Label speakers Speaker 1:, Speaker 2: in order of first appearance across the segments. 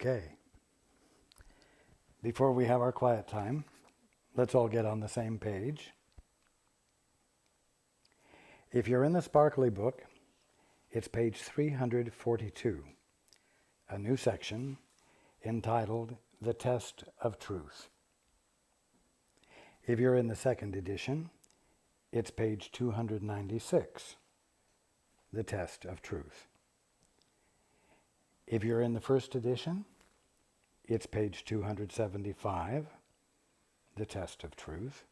Speaker 1: Okay. Before we have our quiet time, let's all get on the same page. If you're in the Sparkly book, it's page 342, a new section entitled The Test of Truth. If you're in the second edition, it's page 296, The Test of Truth. If you're in the first edition, it's page 275, The Test of Truth.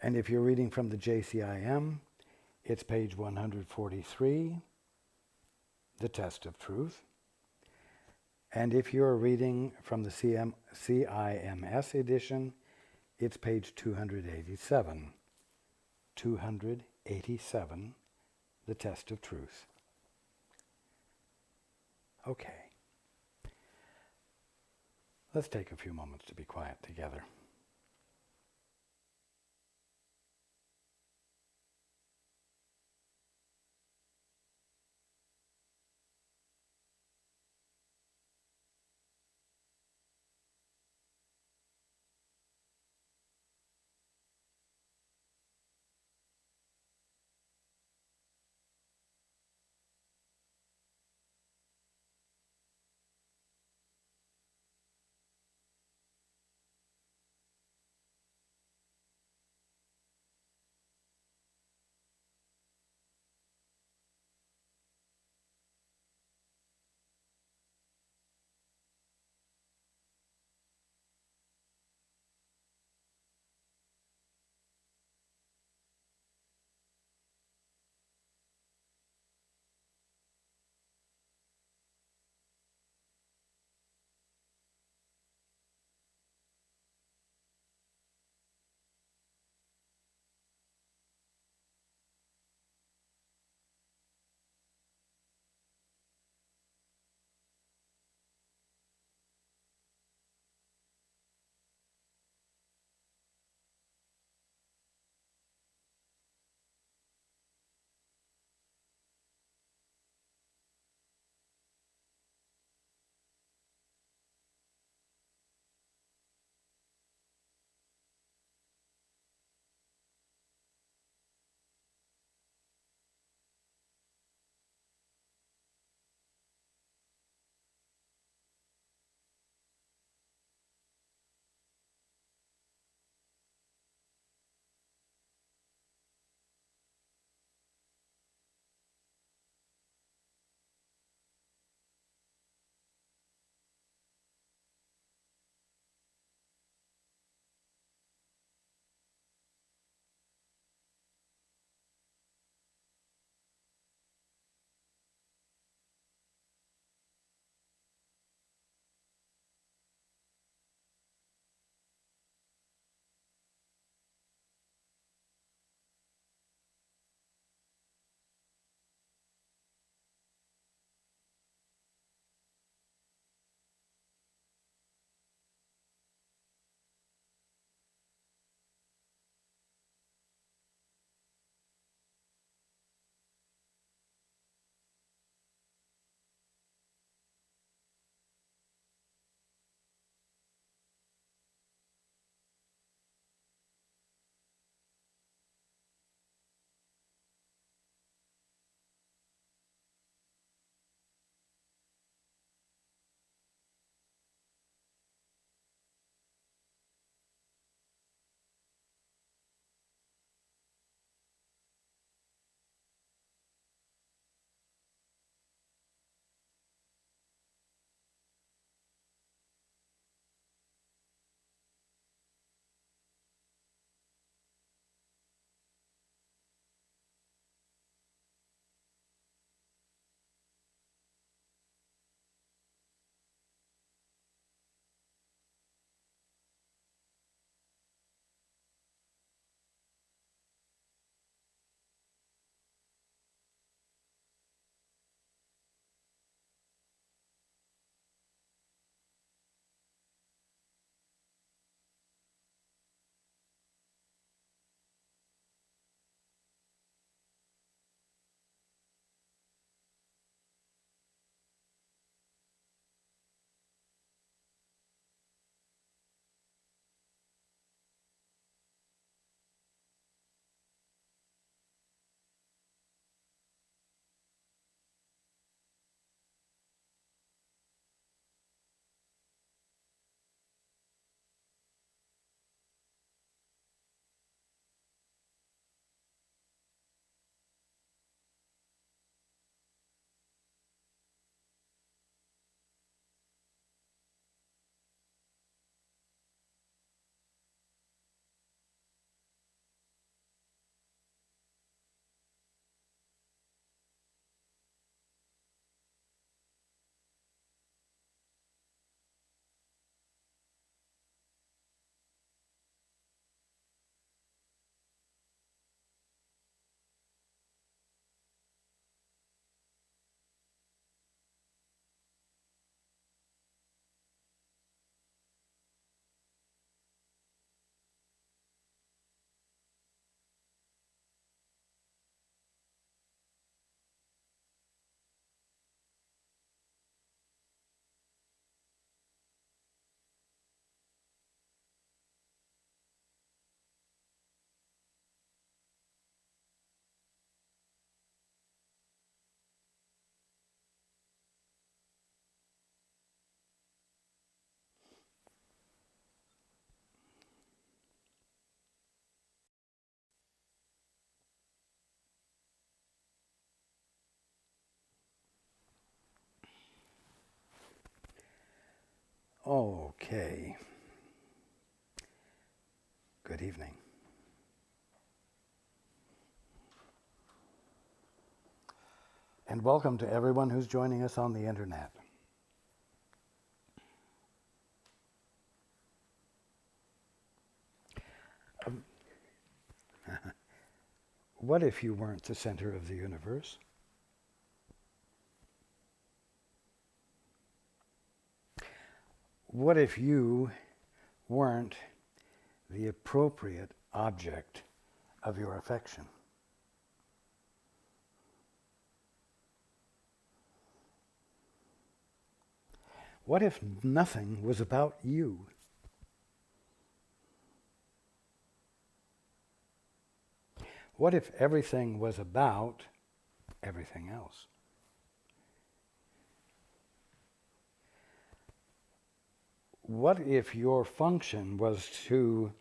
Speaker 1: And if you're reading from the JCIM, it's page 143, The Test of Truth. And if you're reading from the CIMS edition, it's page 287. 287, The Test of Truth. Okay. Let's take a few moments to be quiet together. Okay. Good evening. And welcome to everyone who's joining us on the internet. What if you weren't the center of the universe? What if you weren't the appropriate object of your affection? What if nothing was about you? What if everything was about everything else? What if your function was to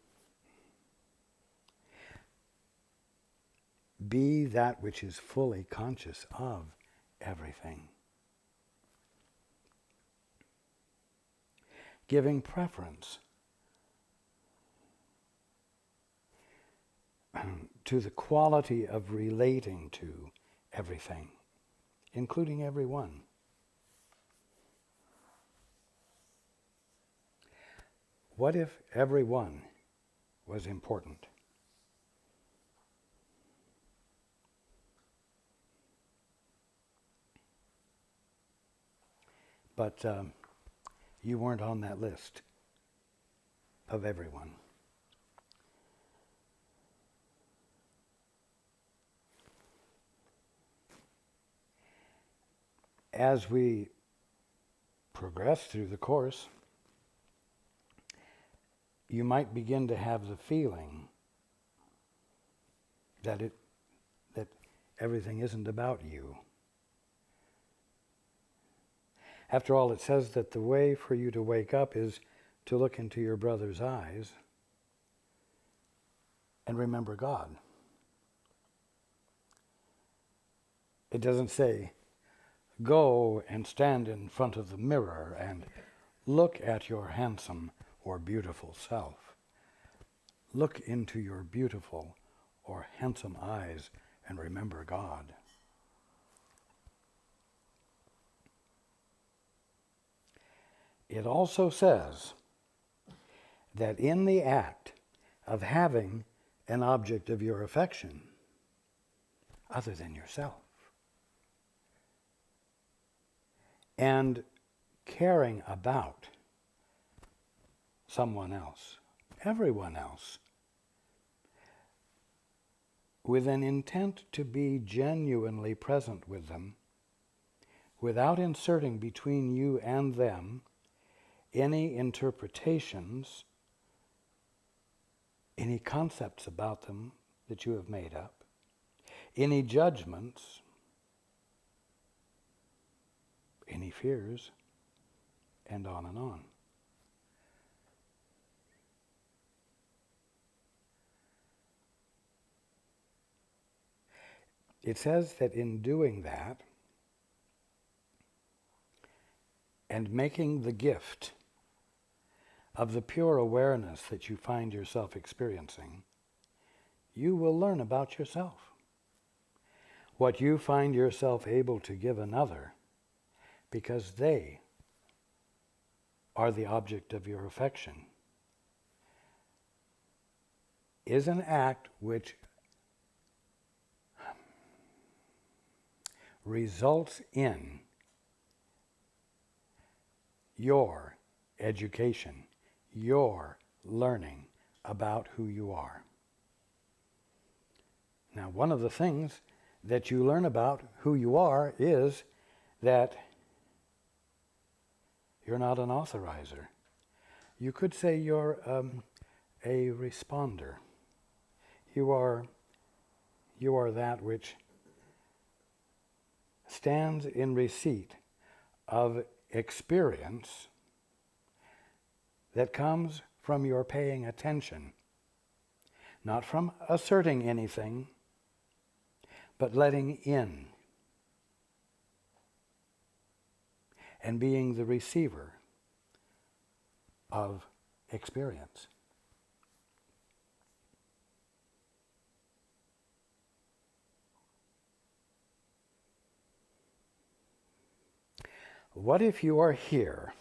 Speaker 1: be that which is fully conscious of everything? Giving preference to the quality of relating to everything, including everyone. What if everyone was important? But you weren't on that list of everyone. As we progress through the course, you might begin to have the feeling that everything isn't about you. After all, it says that the way for you to wake up is to look into your brother's eyes and remember God. It doesn't say, go and stand in front of the mirror and look at your handsome or beautiful self. Look into your beautiful or handsome eyes and remember God. It also says that in the act of having an object of your affection other than yourself, and caring about someone else, everyone else, with an intent to be genuinely present with them, without inserting between you and them any interpretations, any concepts about them that you have made up, any judgments, any fears, and on and on. It says that in doing that, and making the gift of the pure awareness that you find yourself experiencing, you will learn about yourself. What you find yourself able to give another, because they are the object of your affection, is an act which results in your education, your learning about who you are. Now, one of the things that you learn about who you are is that you're not an authorizer. You could say you're a responder. You are that which stands in receipt of experience that comes from your paying attention, not from asserting anything, but letting in and being the receiver of experience. What if you are here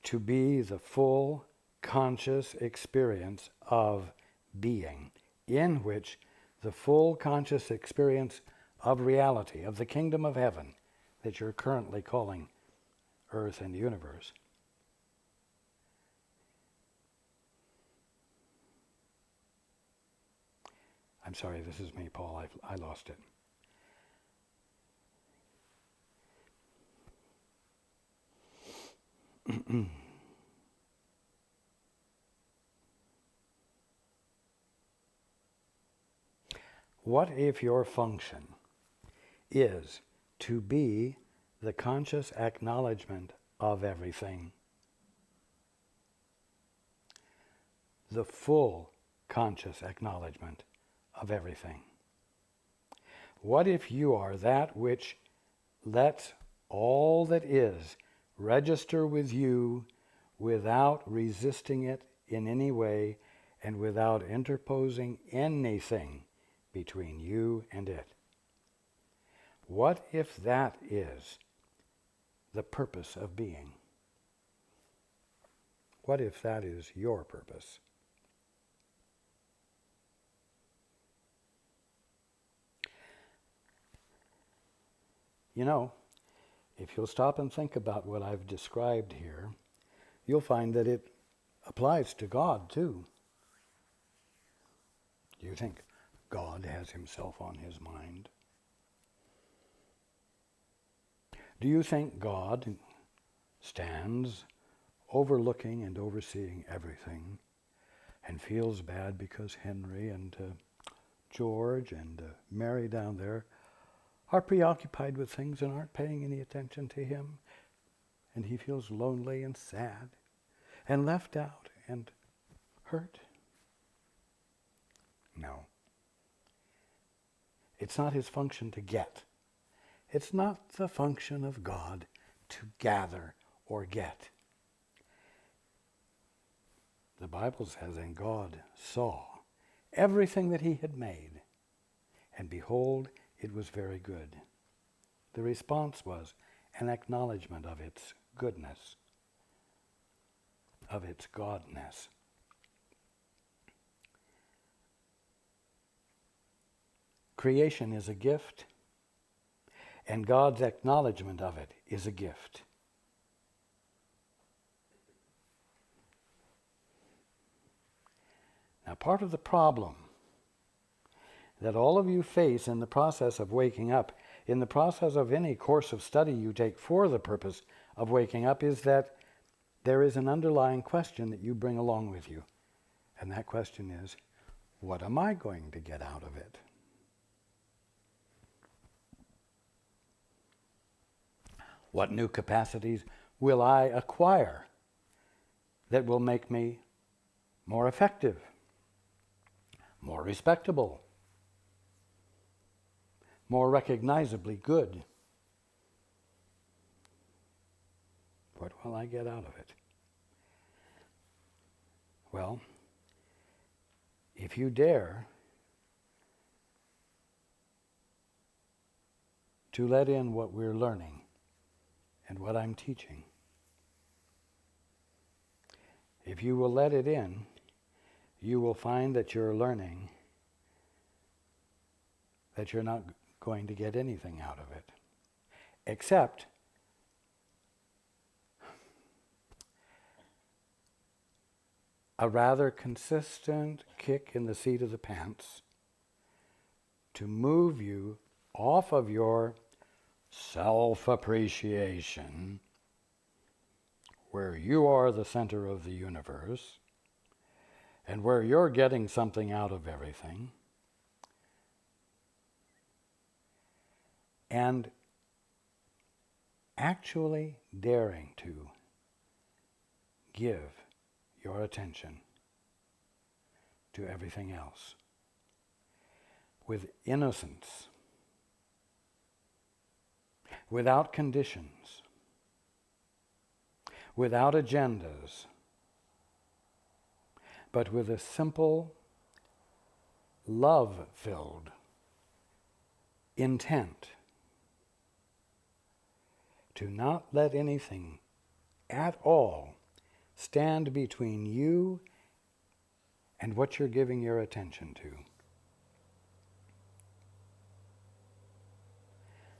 Speaker 1: to be the full conscious experience of being, in which the full conscious experience of reality, of the kingdom of heaven that you're currently calling earth and universe, I'm sorry, this is me, Paul, I lost it. What if your function is to be the conscious acknowledgement of everything? The full conscious acknowledgement of everything. What if you are that which lets all that is register with you without resisting it in any way and without interposing anything between you and it? What if that is the purpose of being? What if that is your purpose? You know, if you'll stop and think about what I've described here, you'll find that it applies to God too. Do you think God has himself on his mind? Do you think God stands overlooking and overseeing everything and feels bad because Henry and George and Mary down there are preoccupied with things and aren't paying any attention to him, and he feels lonely and sad and left out and hurt? No. It's not his function to get. It's not the function of God to gather or get. The Bible says, and God saw everything that he had made, and behold, it was very good. The response was an acknowledgement of its goodness, of its godness. Creation is a gift, and God's acknowledgement of it is a gift. Now, part of the problem that all of you face in the process of waking up, in the process of any course of study you take for the purpose of waking up, is that there is an underlying question that you bring along with you. And that question is, what am I going to get out of it? What new capacities will I acquire that will make me more effective, more respectable, more recognizably good? What will I get out of it? Well, if you dare to let in what we're learning and what I'm teaching, if you will let it in, you will find that you're learning that you're not going to get anything out of it, except a rather consistent kick in the seat of the pants to move you off of your self-appreciation, where you are the center of the universe and where you're getting something out of everything, and actually daring to give your attention to everything else with innocence, without conditions, without agendas, but with a simple, love-filled intent to not let anything at all stand between you and what you're giving your attention to,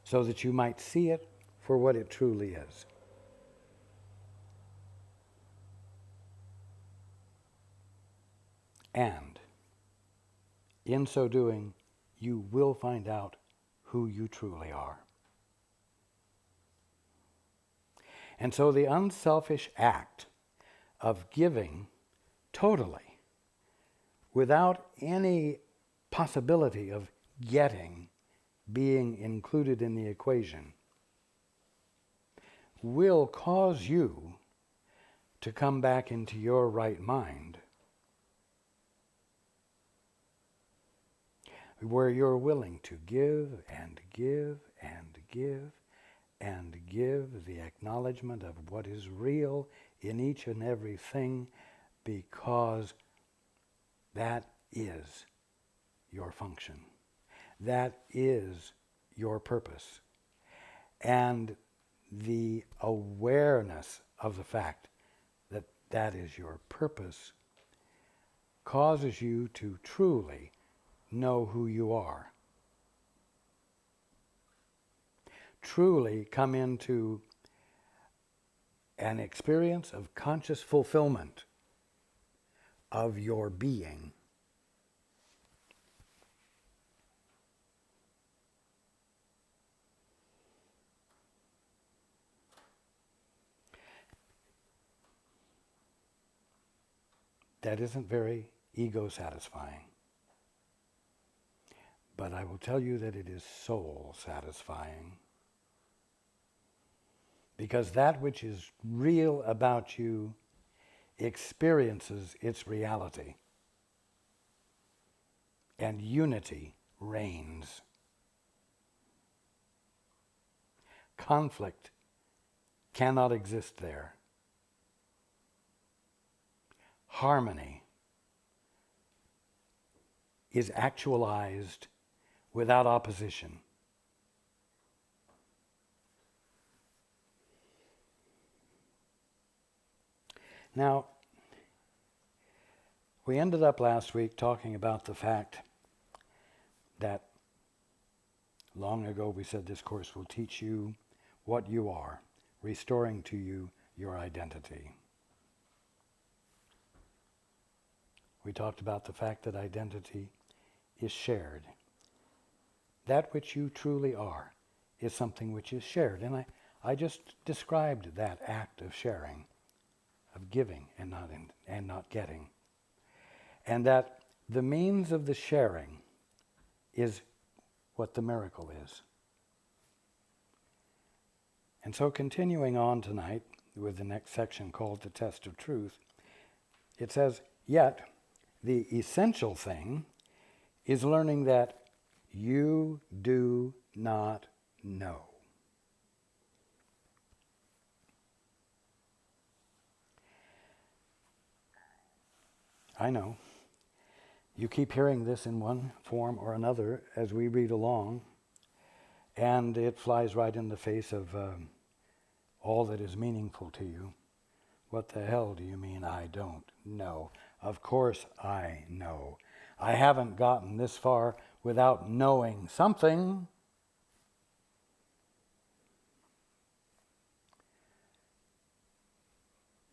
Speaker 1: so that you might see it for what it truly is. And in so doing, you will find out who you truly are. And so the unselfish act of giving totally, without any possibility of getting being included in the equation, will cause you to come back into your right mind, where you're willing to give and give and give and give the acknowledgement of what is real in each and everything, because that is your function. That is your purpose. And the awareness of the fact that that is your purpose causes you to truly know who you are. Truly come into an experience of conscious fulfillment of your being. That isn't very ego-satisfying. But I will tell you that it is soul-satisfying. Because that which is real about you experiences its reality. And unity reigns. Conflict cannot exist there. Harmony is actualized without opposition. Now, we ended up last week talking about the fact that long ago we said this course will teach you what you are, restoring to you your identity. We talked about the fact that identity is shared. That which you truly are is something which is shared. And I just described that act of sharing, of giving and not getting. And that the means of the sharing is what the miracle is. And so continuing on tonight with the next section called the Test of Truth, it says, yet the essential thing is learning that you do not know. I know. You keep hearing this in one form or another as we read along, and it flies right in the face of all that is meaningful to you. What the hell do you mean I don't know? Of course I know. I haven't gotten this far without knowing something.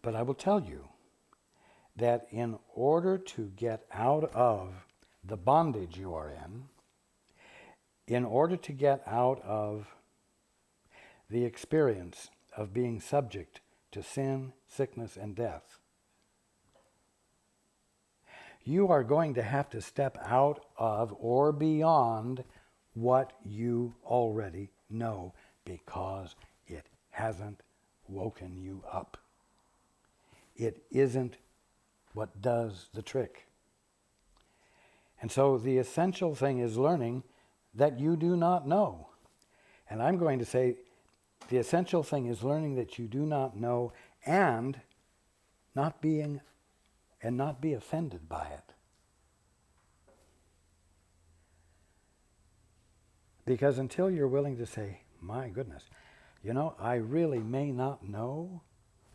Speaker 1: But I will tell you that in order to get out of the bondage you are in order to get out of the experience of being subject to sin, sickness, and death, you are going to have to step out of or beyond what you already know, because it hasn't woken you up. It isn't what does the trick. And so the essential thing is learning that you do not know. And I'm going to say the essential thing is learning that you do not know and not being and not be offended by it. Because until you're willing to say, my goodness, I really may not know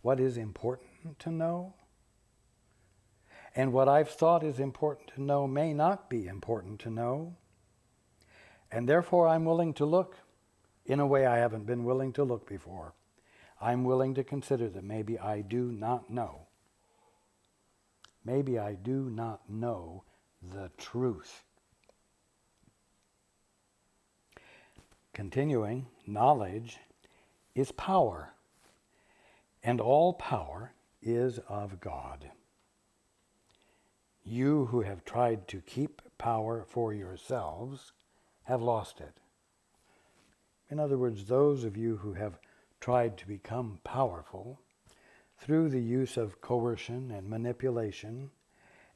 Speaker 1: what is important to know, and what I've thought is important to know may not be important to know, and therefore I'm willing to look in a way I haven't been willing to look before. I'm willing to consider that maybe I do not know. Maybe I do not know the truth. Continuing, knowledge is power, and all power is of God. You who have tried to keep power for yourselves have lost it. In other words, those of you who have tried to become powerful through the use of coercion and manipulation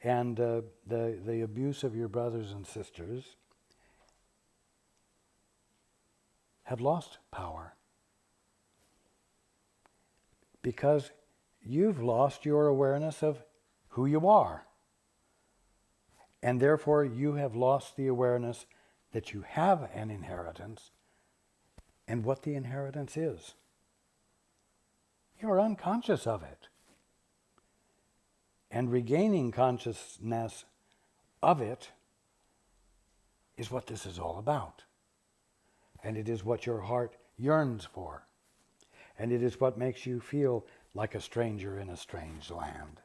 Speaker 1: and the abuse of your brothers and sisters have lost power. Because you've lost your awareness of who you are. And therefore you have lost the awareness that you have an inheritance and what the inheritance is. You're unconscious of it. And regaining consciousness of it is what this is all about. And it is what your heart yearns for. And it is what makes you feel like a stranger in a strange land.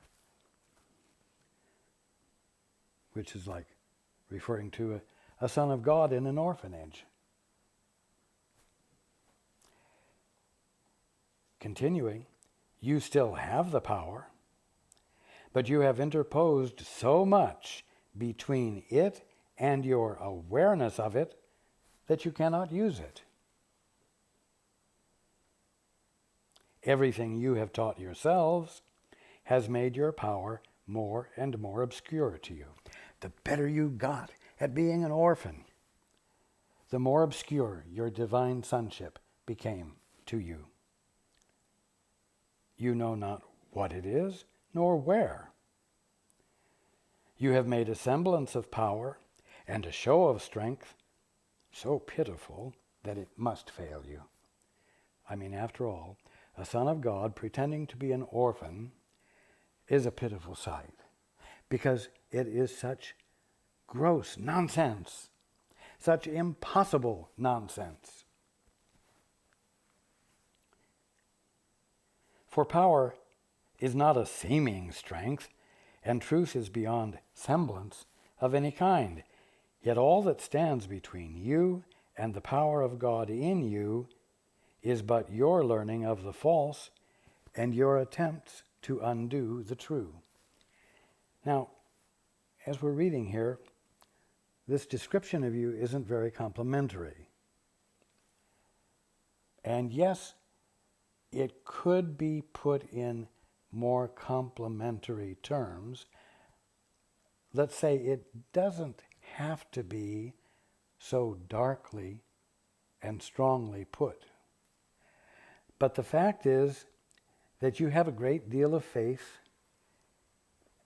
Speaker 1: Which is like referring to a son of God in an orphanage. Continuing, you still have the power, but you have interposed so much between it and your awareness of it that you cannot use it. Everything you have taught yourselves has made your power more and more obscure to you. The better you got at being an orphan, the more obscure your divine sonship became to you. You know not what it is, nor where. You have made a semblance of power and a show of strength so pitiful that it must fail you. I mean, after all, a son of God pretending to be an orphan is a pitiful sight, because it is such gross nonsense, such impossible nonsense. For power is not a seeming strength, and truth is beyond semblance of any kind. Yet all that stands between you and the power of God in you is but your learning of the false and your attempts to undo the true. Now, as we're reading here, this description of you isn't very complimentary. And yes, it could be put in more complimentary terms. Let's say it doesn't have to be so darkly and strongly put. But the fact is that you have a great deal of faith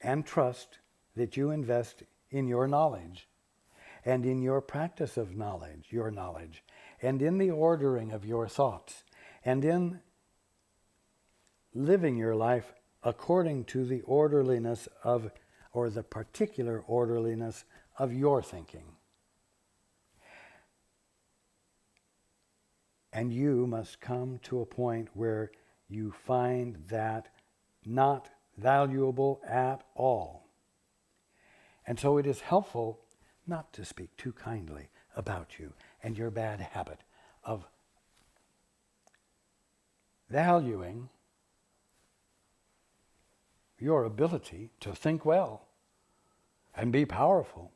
Speaker 1: and trust that you invest in your knowledge and in your practice of knowledge, your knowledge, and in the ordering of your thoughts, and in living your life according to the orderliness of, or the particular orderliness of your thinking. And you must come to a point where you find that not valuable at all. And so it is helpful not to speak too kindly about you and your bad habit of valuing your ability to think well and be powerful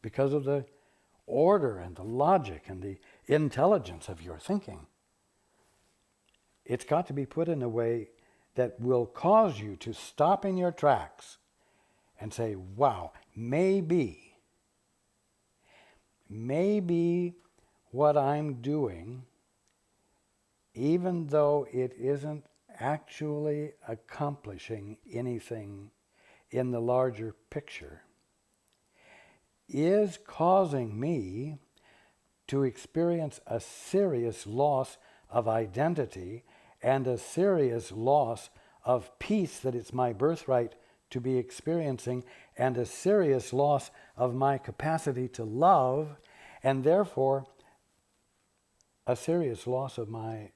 Speaker 1: because of the order and the logic and the intelligence of your thinking. It's got to be put in a way that will cause you to stop in your tracks and say, wow, maybe what I'm doing, even though it isn't actually accomplishing anything in the larger picture is causing me to experience a serious loss of identity and a serious loss of peace that it's my birthright to be experiencing, and a serious loss of my capacity to love, and therefore a serious loss of my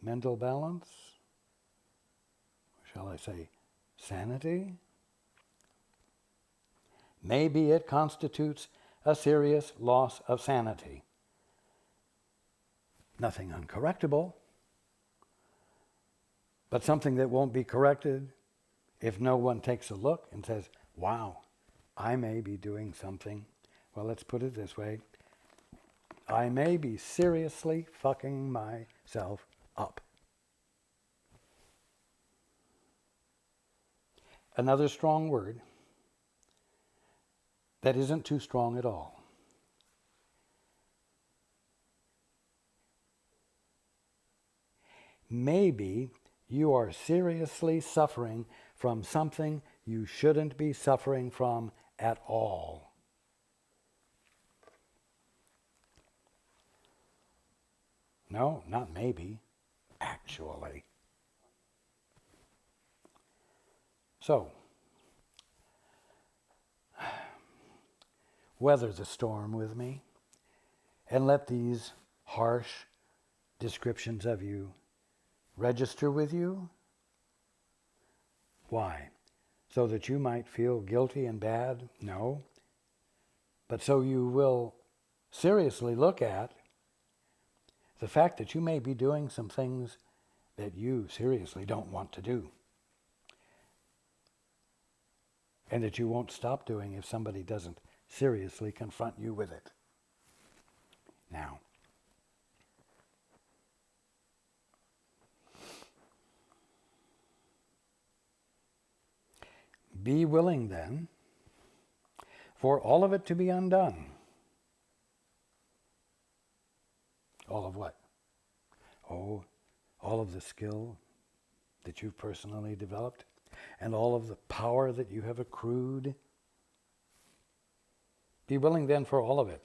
Speaker 1: mental balance, shall I say sanity? Maybe it constitutes a serious loss of sanity. Nothing uncorrectable, but something that won't be corrected if no one takes a look and says, wow, I may be doing something. Well, let's put it this way. I may be seriously fucking myself up. Another strong word that isn't too strong at all. Maybe you are seriously suffering from something you shouldn't be suffering from at all. No, not maybe, actually. So, weather the storm with me and let these harsh descriptions of you register with you. Why? So that you might feel guilty and bad? No. But so you will seriously look at the fact that you may be doing some things that you seriously don't want to do, and that you won't stop doing if somebody doesn't seriously confront you with it. Now, be willing then for all of it to be undone. All of what? Oh, all of the skill that you've personally developed and all of the power that you have accrued. Be willing then for all of it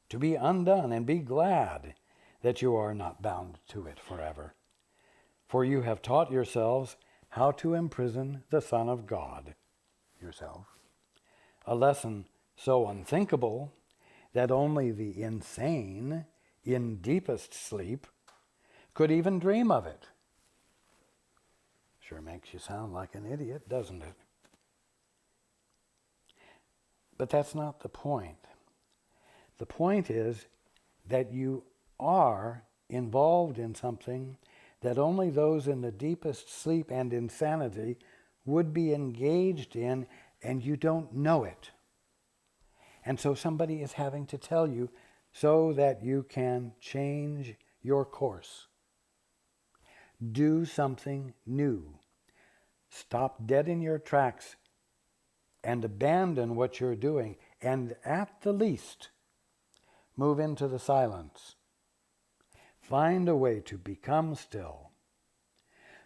Speaker 1: to be undone, and be glad that you are not bound to it forever. For you have taught yourselves how to imprison the Son of God, yourself. A lesson so unthinkable that only the insane in deepest sleep could even dream of it. Sure makes you sound like an idiot, doesn't it? But that's not the point. The point is that you are involved in something that only those in the deepest sleep and insanity would be engaged in, and you don't know it. And so somebody is having to tell you so that you can change your course. Do something new. Stop dead in your tracks and abandon what you're doing, and at the least, move into the silence. Find a way to become still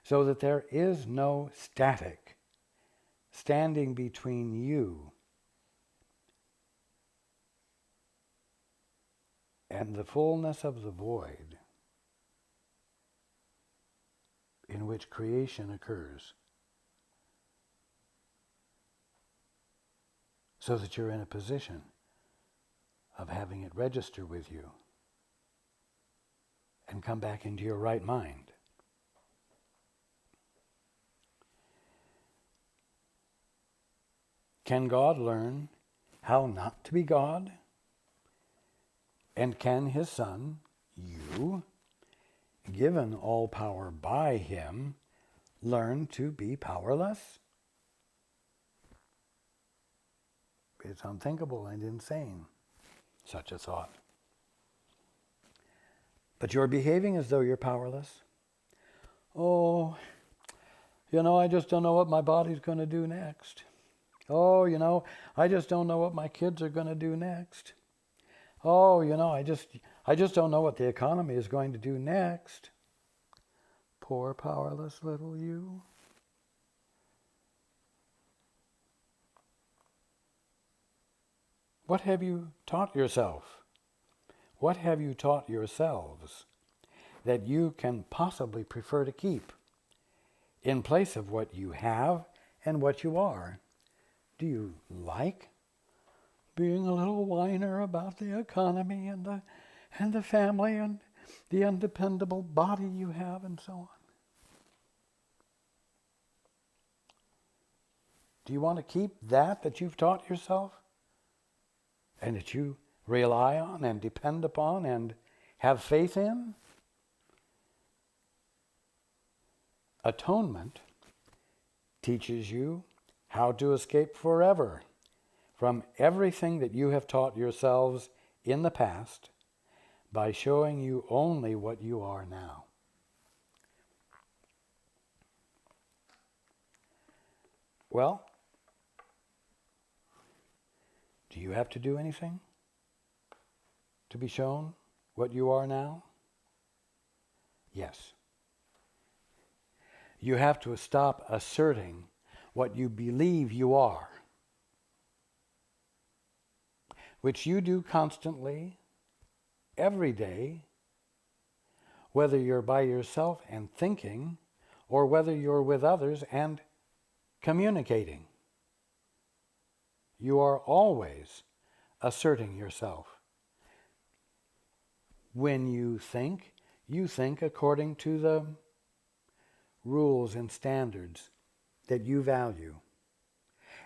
Speaker 1: so that there is no static standing between you and the fullness of the void in which creation occurs, so that you're in a position of having it register with you and come back into your right mind. Can God learn how not to be God? And can his Son, you, given all power by him, learn to be powerless? It's unthinkable and insane, such a thought. But you're behaving as though you're powerless. Oh, I just don't know what my body's going to do next. Oh, I just don't know what my kids are going to do next. Oh, I just don't know what the economy is going to do next. Poor powerless little you. What have you taught yourself? What have you taught yourselves that you can possibly prefer to keep in place of what you have and what you are? Do you like being a little whiner about the economy and the family and the undependable body you have and so on? Do you want to keep that you've taught yourself and that you rely on and depend upon and have faith in? Atonement teaches you how to escape forever from everything that you have taught yourselves in the past by showing you only what you are now. Well, do you have to do anything to be shown what you are now? Yes. You have to stop asserting what you believe you are, which you do constantly, every day, whether you're by yourself and thinking, or whether you're with others and communicating. You are always asserting yourself. When you think according to the rules and standards that you value.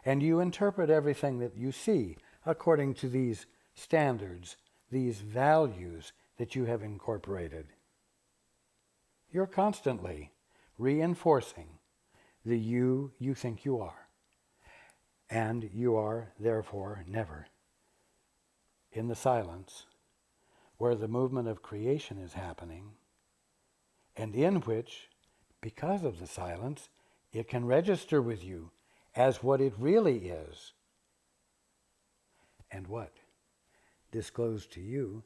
Speaker 1: And you interpret everything that you see according to these standards, these values that you have incorporated. You're constantly reinforcing the you think you are. And you are, therefore, never in the silence where the movement of creation is happening, and in which, because of the silence, it can register with you as what it really is. And what? Disclose to you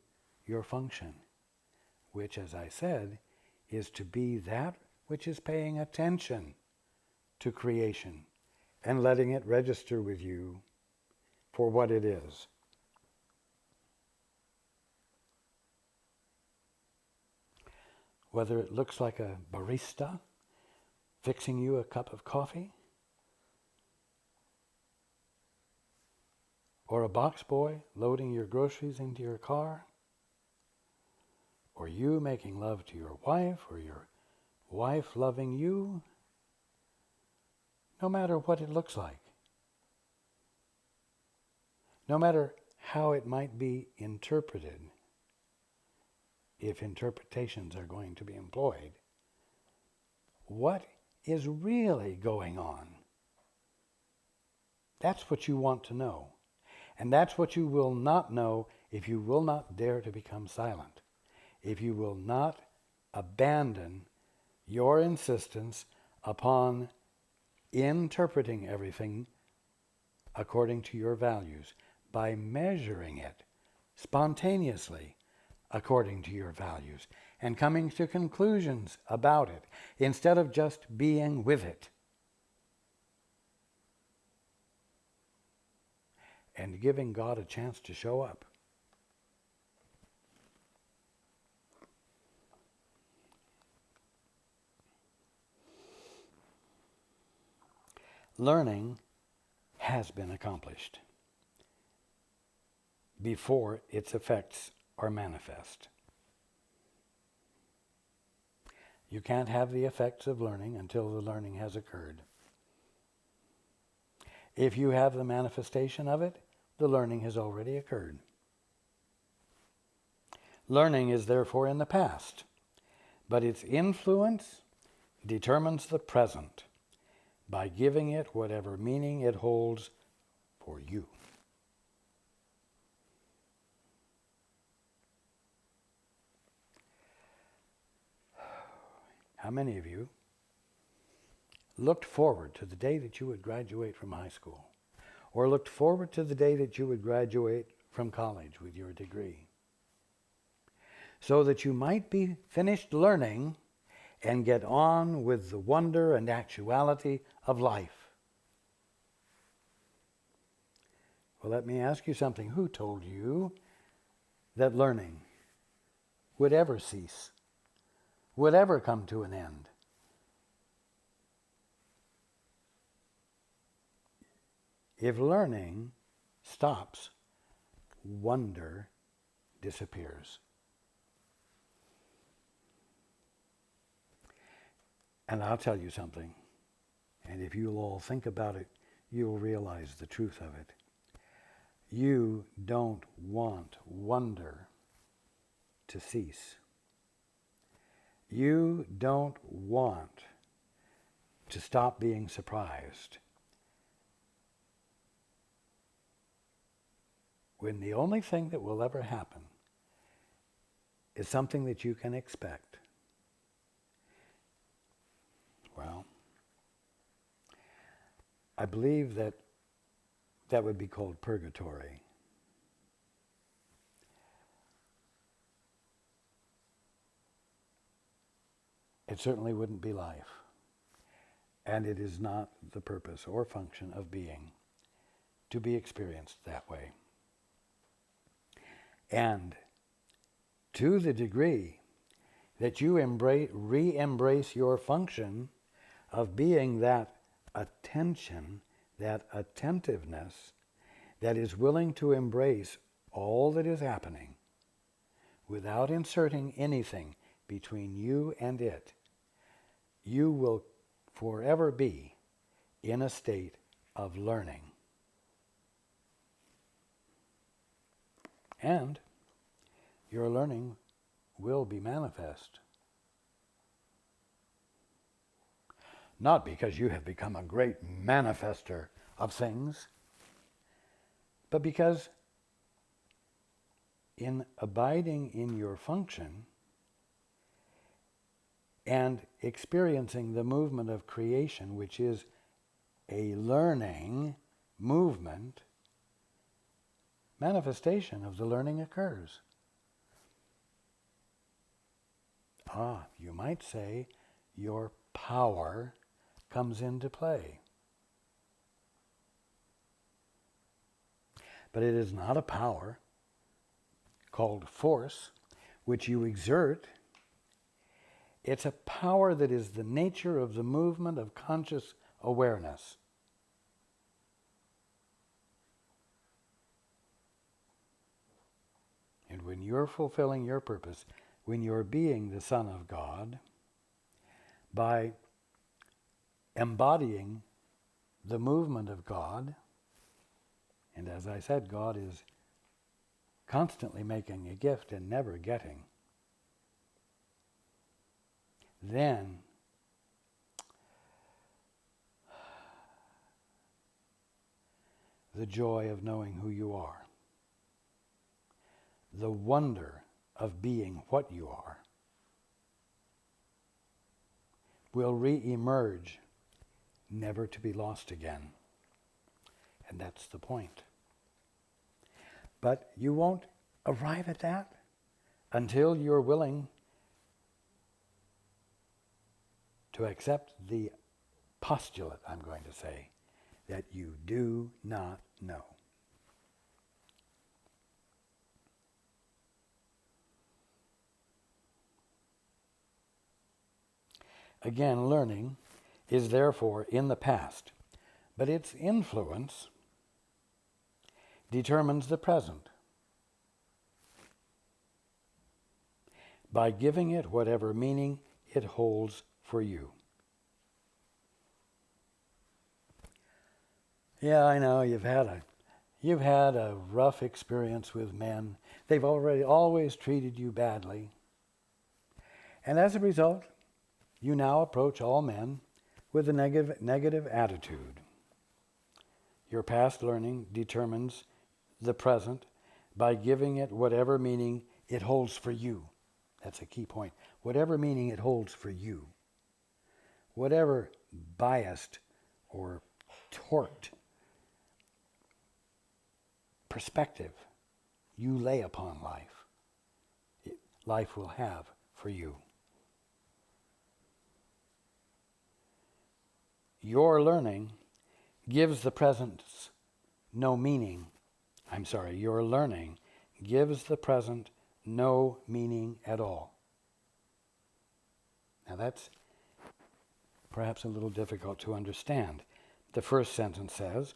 Speaker 1: your function, which, as I said, is to be that which is paying attention to creation and letting it register with you for what it is. Whether it looks like a barista fixing you a cup of coffee, or a box boy loading your groceries into your car, or you making love to your wife, or your wife loving you, no matter what it looks like, no matter how it might be interpreted, if interpretations are going to be employed, what is really going on? That's what you want to know. And that's what you will not know if you will not dare to become silent, if you will not abandon your insistence upon interpreting everything according to your values, by measuring it spontaneously according to your values, and coming to conclusions about it, instead of just being with it. And giving God a chance to show up. Learning has been accomplished before its effects are manifest. You can't have the effects of learning until the learning has occurred. If you have the manifestation of it, the learning has already occurred. Learning is therefore in the past, but its influence determines the present by giving it whatever meaning it holds for you. How many of you looked forward to the day that you would graduate from high school, or looked forward to the day that you would graduate from college with your degree, so that you might be finished learning and get on with the wonder and actuality of life? Well, let me ask you something. Who told you that learning would ever cease, would ever come to an end? If learning stops, wonder disappears. And I'll tell you something, and if you'll all think about it, you'll realize the truth of it. You don't want wonder to cease. You don't want to stop being surprised when the only thing that will ever happen is something that you can expect. Well, I believe that would be called purgatory. It certainly wouldn't be life. And it is not the purpose or function of being to be experienced that way. And to the degree that you re-embrace your function of being that attention, that attentiveness that is willing to embrace all that is happening without inserting anything between you and it, you will forever be in a state of learning. And your learning will be manifest. Not because you have become a great manifester of things, but because in abiding in your function and experiencing the movement of creation, which is a learning movement, manifestation of the learning occurs. You might say your power comes into play. But it is not a power called force, which you exert. It's a power that is the nature of the movement of conscious awareness. And when you're fulfilling your purpose, when you're being the Son of God, by embodying the movement of God, and as I said, God is constantly making a gift and never getting, then the joy of knowing who you are, the wonder of being what you are, will re-emerge, never to be lost again. And that's the point. But you won't arrive at that until you're willing to accept the postulate, I'm going to say, that you do not know. Again, learning is therefore in the past, but its influence determines the present by giving it whatever meaning it holds for you. Yeah, I know you've had a rough experience with men. They've always treated you badly. And as a result, you now approach all men with a negative attitude. Your past learning determines the present by giving it whatever meaning it holds for you. That's a key point. Whatever meaning it holds for you. Whatever biased or torqued perspective you lay upon life, life will have for you. Your learning gives the present no meaning Your learning gives the present no meaning at all. Now that's perhaps a little difficult to understand. The first sentence says,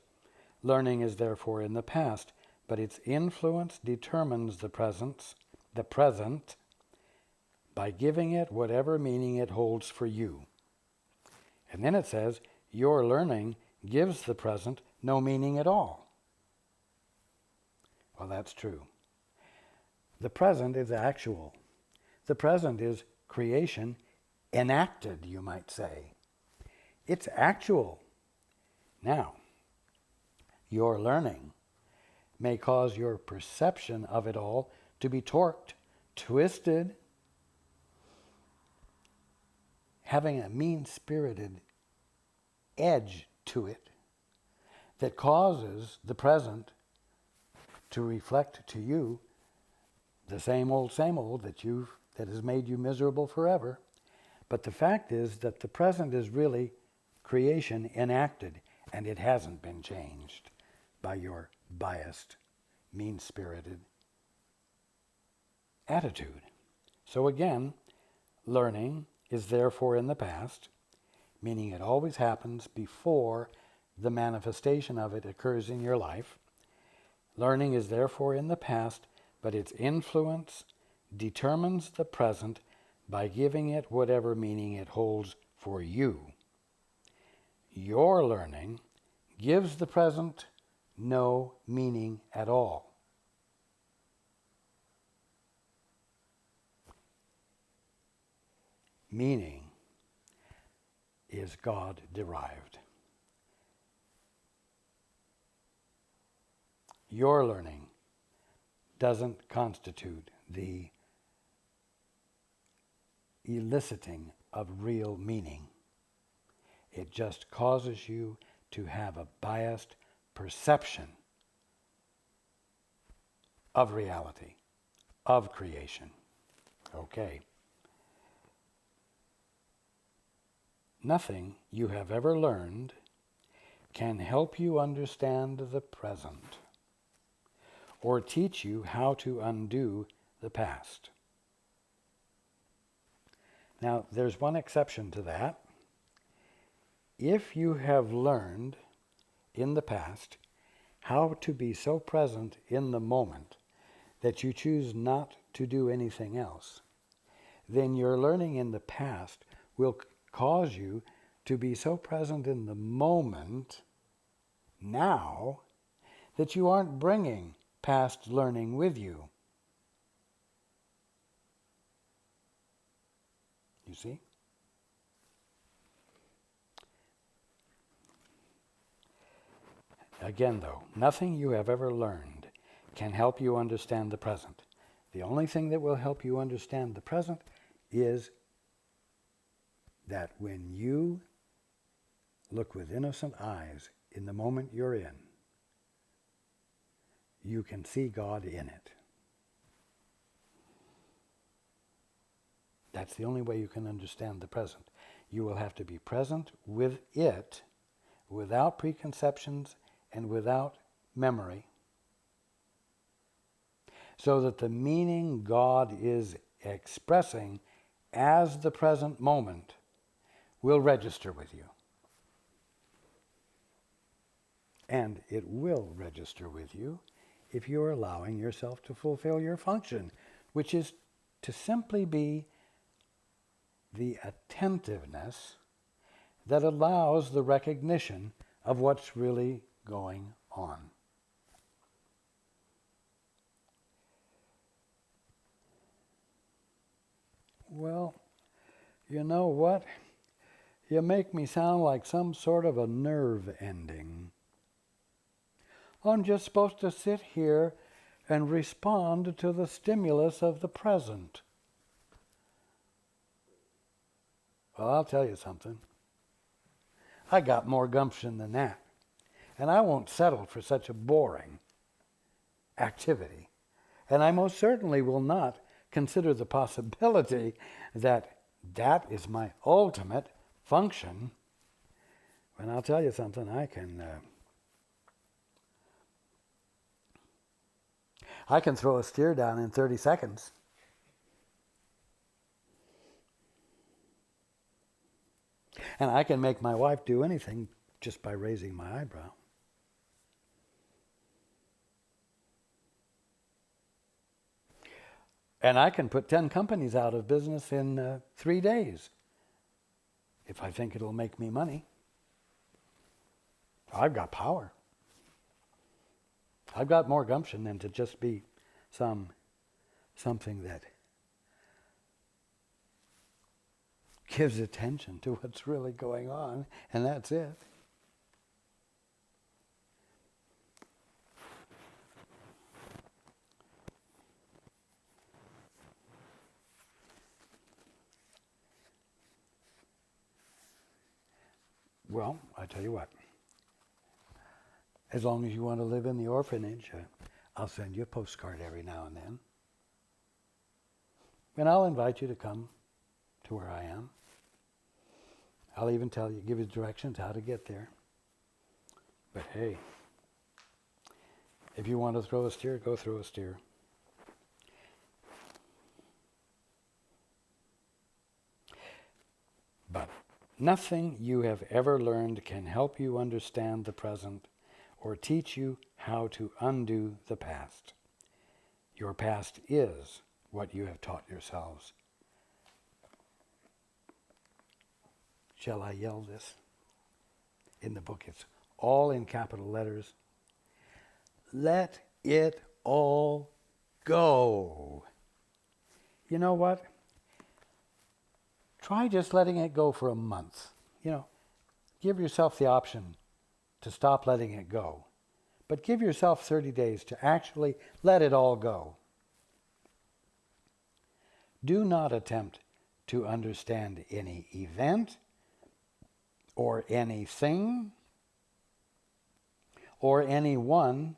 Speaker 1: learning is therefore in the past, but its influence determines the present by giving it whatever meaning it holds for you. And then it says, your learning gives the present no meaning at all. Well, that's true. The present is actual. The present is creation enacted, you might say. It's actual. Now, your learning may cause your perception of it all to be torqued, twisted, having a mean-spirited edge to it that causes the present to reflect to you the same old that has made you miserable forever. But the fact is that the present is really creation enacted, and it hasn't been changed by your biased, mean-spirited attitude. So again, learning is therefore in the past, meaning it always happens before the manifestation of it occurs in your life. Learning is therefore in the past, but its influence determines the present by giving it whatever meaning it holds for you. Your learning gives the present no meaning at all. Meaning is God-derived. Your learning doesn't constitute the eliciting of real meaning. It just causes you to have a biased perception of reality, of creation. Okay. Nothing you have ever learned can help you understand the present or teach you how to undo the past. Now, there's one exception to that. If you have learned in the past how to be so present in the moment that you choose not to do anything else, then your learning in the past will cause you to be so present in the moment now that you aren't bringing past learning with you. You see? Again, though, nothing you have ever learned can help you understand the present. The only thing that will help you understand the present is that when you look with innocent eyes in the moment you're in, you can see God in it. That's the only way you can understand the present. You will have to be present with it, without preconceptions and without memory, so that the meaning God is expressing as the present moment will register with you. And it will register with you if you're allowing yourself to fulfill your function, which is to simply be the attentiveness that allows the recognition of what's really going on. Well, you know what? You make me sound like some sort of a nerve ending. I'm just supposed to sit here and respond to the stimulus of the present. Well, I'll tell you something. I got more gumption than that. And I won't settle for such a boring activity. And I most certainly will not consider the possibility that that is my ultimate function. And I'll tell you something, I can I can throw a steer down in 30 seconds. And I can make my wife do anything just by raising my eyebrow. And I can put 10 companies out of business in 3 days if I think it'll make me money. I've got power. I've got more gumption than to just be something that gives attention to what's really going on, and that's it. Well, I tell you what. As long as you want to live in the orphanage, I'll send you a postcard every now and then. And I'll invite you to come to where I am. I'll even give you directions how to get there. But hey, if you want to throw a steer, go throw a steer. But nothing you have ever learned can help you understand the present or teach you how to undo the past. Your past is what you have taught yourselves. Shall I yell this? In the book, it's all in capital letters. Let it all go. You know what? Try just letting it go for a month. Give yourself the option to stop letting it go. But give yourself 30 days to actually let it all go. Do not attempt to understand any event or anything or anyone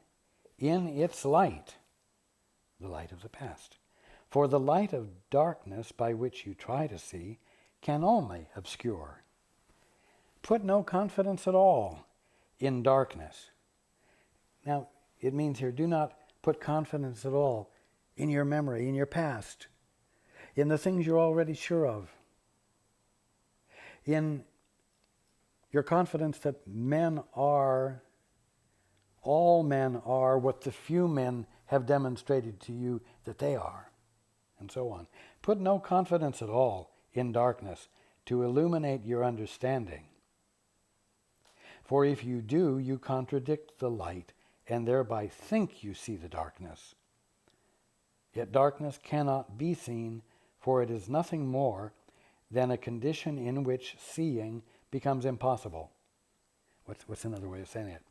Speaker 1: in its light, the light of the past. For the light of darkness by which you try to see can only obscure. Put no confidence at all in darkness. Now, it means here, do not put confidence at all in your memory, in your past, in the things you're already sure of, in your confidence that all men are what the few men have demonstrated to you that they are, and so on. Put no confidence at all in darkness to illuminate your understanding. For if you do, you contradict the light and thereby think you see the darkness. Yet darkness cannot be seen, for it is nothing more than a condition in which seeing becomes impossible. What's another way of saying it?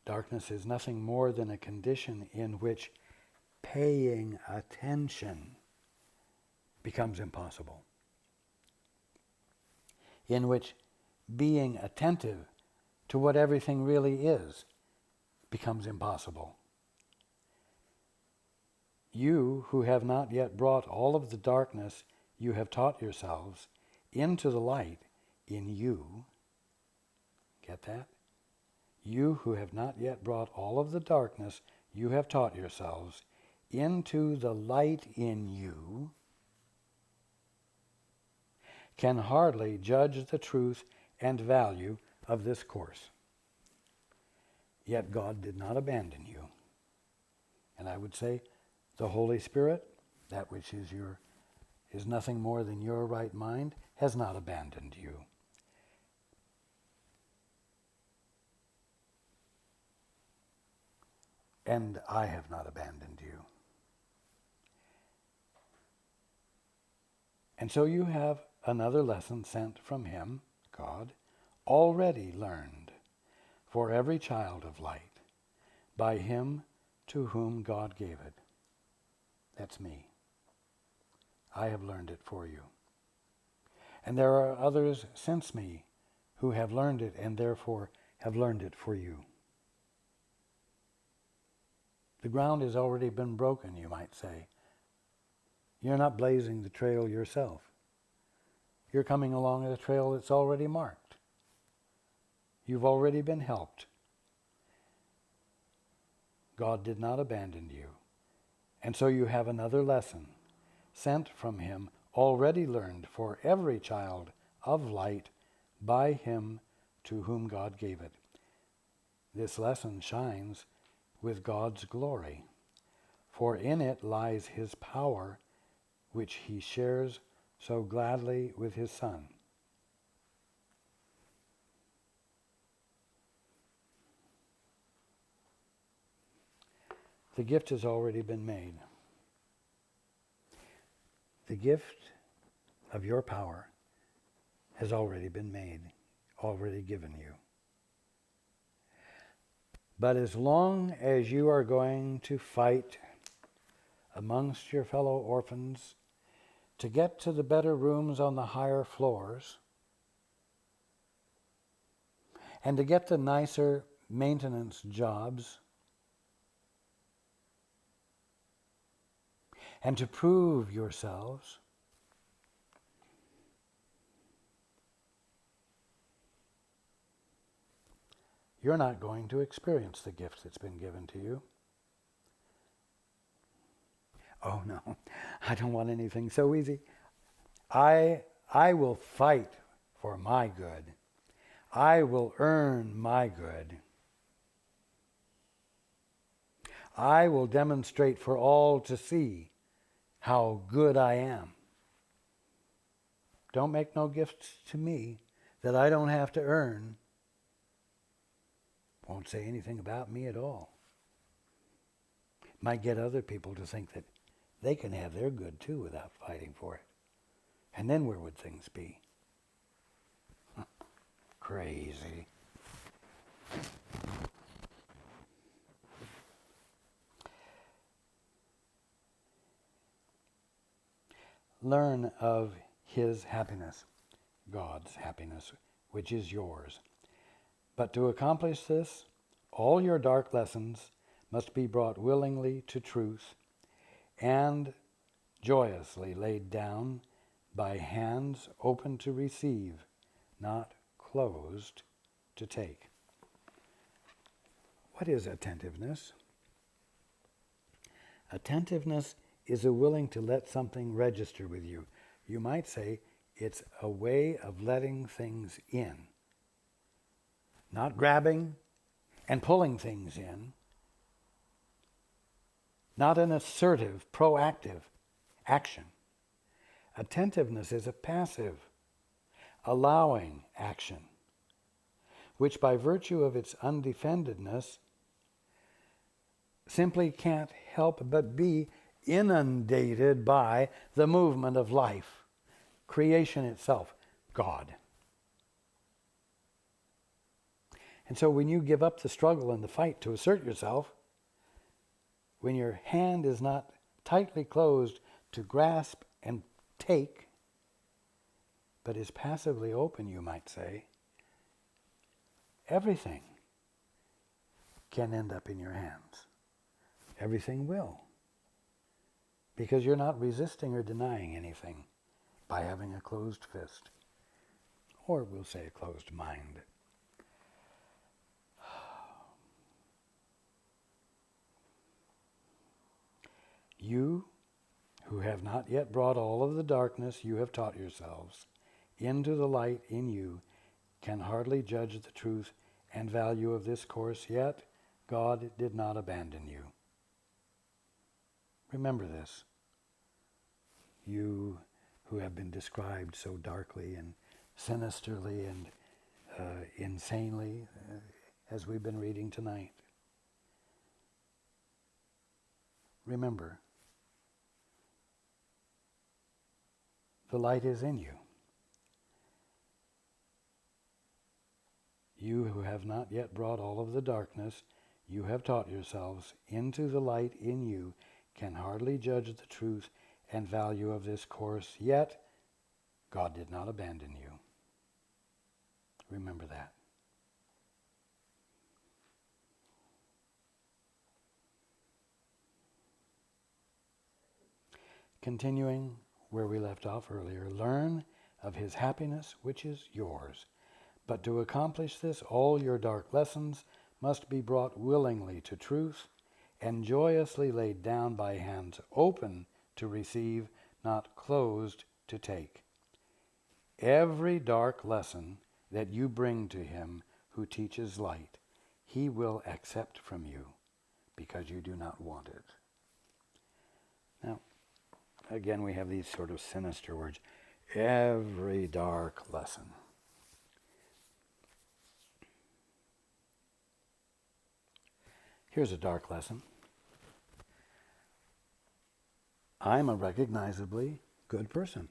Speaker 1: Darkness is nothing more than a condition in which paying attention becomes impossible. In which being attentive to what everything really is becomes impossible. You who have not yet brought all of the darkness you have taught yourselves into the light in you, get that? You who have not yet brought all of the darkness you have taught yourselves into the light in you, can hardly judge the truth and value of this course. Yet God did not abandon you. And I would say the Holy Spirit, that which is nothing more than your right mind, has not abandoned you. And I have not abandoned you. And so you have another lesson sent from him, God, already learned for every child of light, by him to whom God gave it. That's me. I have learned it for you. And there are others since me who have learned it and therefore have learned it for you. The ground has already been broken, you might say. You're not blazing the trail yourself. You're coming along a trail that's already marked. You've already been helped. God did not abandon you. And so you have another lesson, sent from him, already learned for every child of light by him to whom God gave it. This lesson shines with God's glory, for in it lies his power, which he shares so gladly with his Son. The gift has already been made. The gift of your power has already been made, already given you. But as long as you are going to fight amongst your fellow orphans to get to the better rooms on the higher floors and to get the nicer maintenance jobs and to prove yourselves, you're not going to experience the gift that's been given to you. Oh no, I don't want anything so easy. I will fight for my good. I will earn my good. I will demonstrate for all to see how good I am. Don't make no gifts to me that I don't have to earn. Won't say anything about me at all. Might get other people to think that they can have their good too without fighting for it. And then where would things be? Crazy. Learn of his happiness, God's happiness, which is yours. But to accomplish this, all your dark lessons must be brought willingly to truth and joyously laid down by hands open to receive, not closed to take. What is attentiveness? Attentiveness is a willing to let something register with you. You might say it's a way of letting things in. Not grabbing and pulling things in. Not an assertive, proactive action. Attentiveness is a passive, allowing action, which by virtue of its undefendedness simply can't help but be inundated by the movement of life, creation itself, God. And so when you give up the struggle and the fight to assert yourself, when your hand is not tightly closed to grasp and take, but is passively open, you might say, everything can end up in your hands. Everything will. Because you're not resisting or denying anything by having a closed fist. Or we'll say a closed mind. You, who have not yet brought all of the darkness you have taught yourselves into the light in you, can hardly judge the truth and value of this course, yet God did not abandon you. Remember this. You who have been described so darkly and sinisterly and insanely as we've been reading tonight. Remember, the light is in you. You who have not yet brought all of the darkness you have taught yourselves into the light in you can hardly judge the truth and value of this course, yet God did not abandon you. Remember that. Continuing where we left off earlier, learn of his happiness which is yours. But to accomplish this, all your dark lessons must be brought willingly to truth and joyously laid down by hands open to receive, not closed to take. Every dark lesson that you bring to him who teaches light, he will accept from you because you do not want it. Now, again, we have these sort of sinister words. Every dark lesson. Here's a dark lesson. I'm a recognizably good person.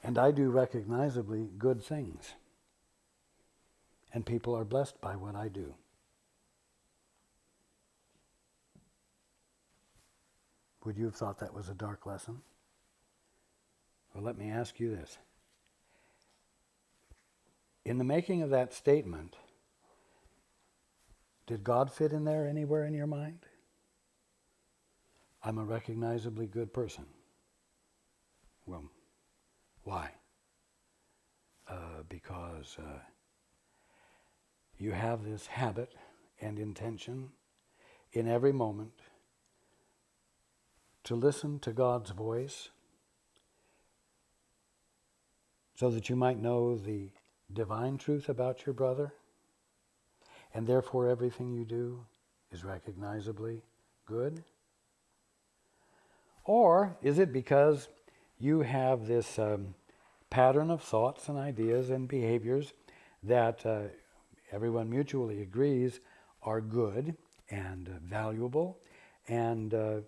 Speaker 1: And I do recognizably good things. And people are blessed by what I do. Would you have thought that was a dark lesson? Well, let me ask you this. In the making of that statement, did God fit in there anywhere in your mind? I'm a recognizably good person. Well, why? Because you have this habit and intention in every moment to listen to God's voice so that you might know the divine truth about your brother, and therefore everything you do is recognizably good? Or is it because you have this pattern of thoughts and ideas and behaviors that everyone mutually agrees are good and valuable, and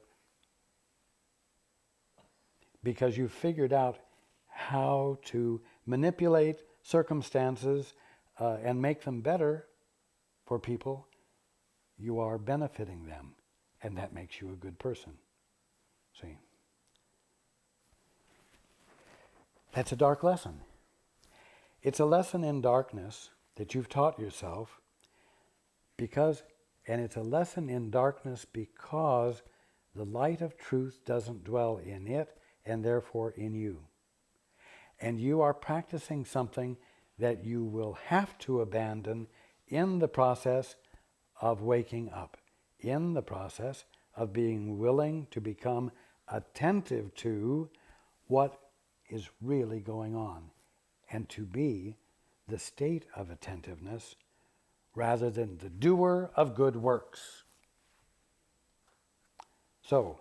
Speaker 1: because you've figured out how to manipulate circumstances and make them better for people, you are benefiting them, and that makes you a good person. See? That's a dark lesson. It's a lesson in darkness that you've taught yourself and it's a lesson in darkness because the light of truth doesn't dwell in it and therefore in you. And you are practicing something that you will have to abandon in the process of waking up, in the process of being willing to become attentive to what is really going on, and to be the state of attentiveness rather than the doer of good works. So,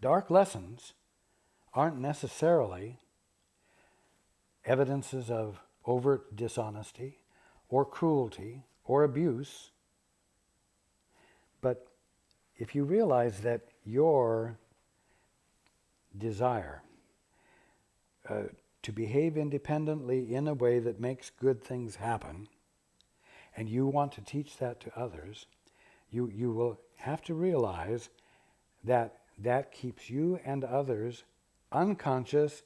Speaker 1: dark lessons aren't necessarily evidences of overt dishonesty or cruelty or abuse, but if you realize that your desire to behave independently in a way that makes good things happen, and you want to teach that to others, you will have to realize that that keeps you and others unconscious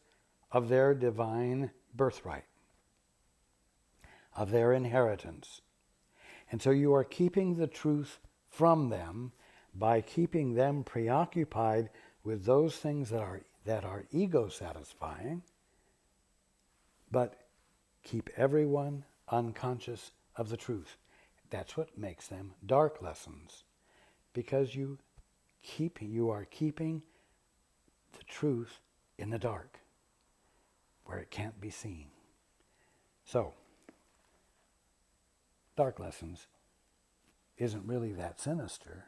Speaker 1: of their divine birthright, of their inheritance. And so you are keeping the truth from them by keeping them preoccupied with those things that are ego-satisfying, but keep everyone unconscious of the truth. That's what makes them dark lessons, because you are keeping the truth in the dark, where it can't be seen. So, dark lessons isn't really that sinister.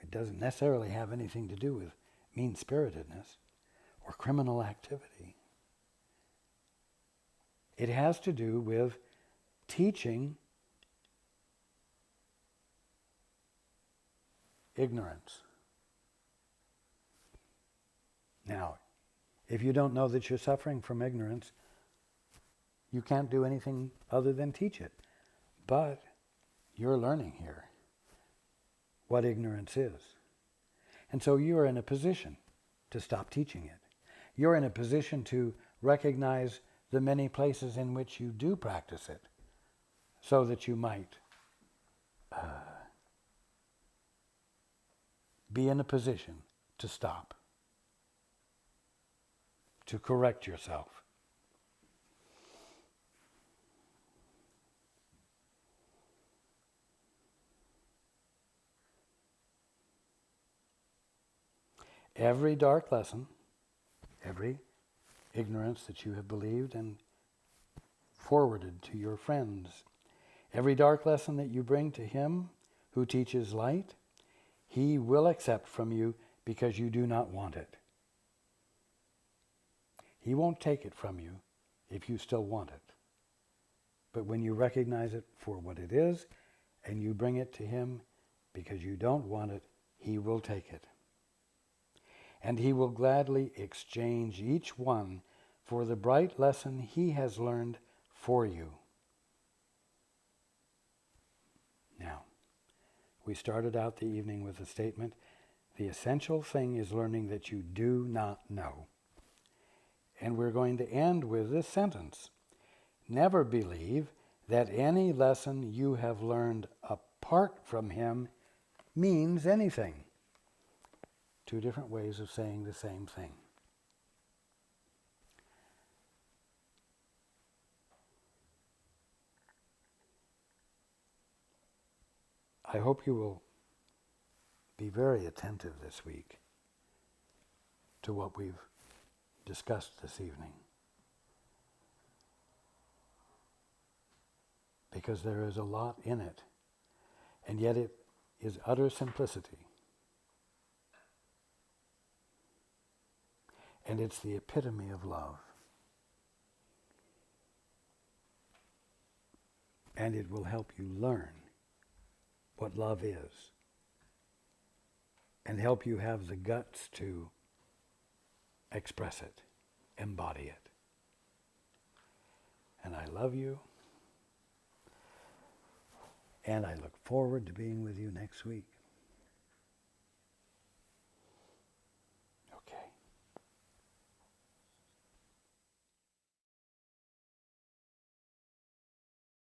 Speaker 1: It doesn't necessarily have anything to do with mean-spiritedness or criminal activity. It has to do with teaching ignorance. Now, if you don't know that you're suffering from ignorance, you can't do anything other than teach it. But you're learning here what ignorance is. And so you're in a position to stop teaching it. You're in a position to recognize the many places in which you do practice it, so that you might be in a position to stop, to correct yourself. every dark lesson, every ignorance that you have believed and forwarded to your friends, every dark lesson that you bring to him who teaches light, he will accept from you because you do not want it. He won't take it from you if you still want it. But when you recognize it for what it is and you bring it to him because you don't want it, he will take it. And he will gladly exchange each one for the bright lesson he has learned for you. Now, we started out the evening with a statement, the essential thing is learning that you do not know. And we're going to end with this sentence. Never believe that any lesson you have learned apart from him means anything. Two different ways of saying the same thing. I hope you will be very attentive this week to what we've discussed this evening. Because there is a lot in it, and yet it is utter simplicity. And it's the epitome of love. And it will help you learn what love is, and help you have the guts to express it, embody it. And I love you, and I look forward to being with you next week.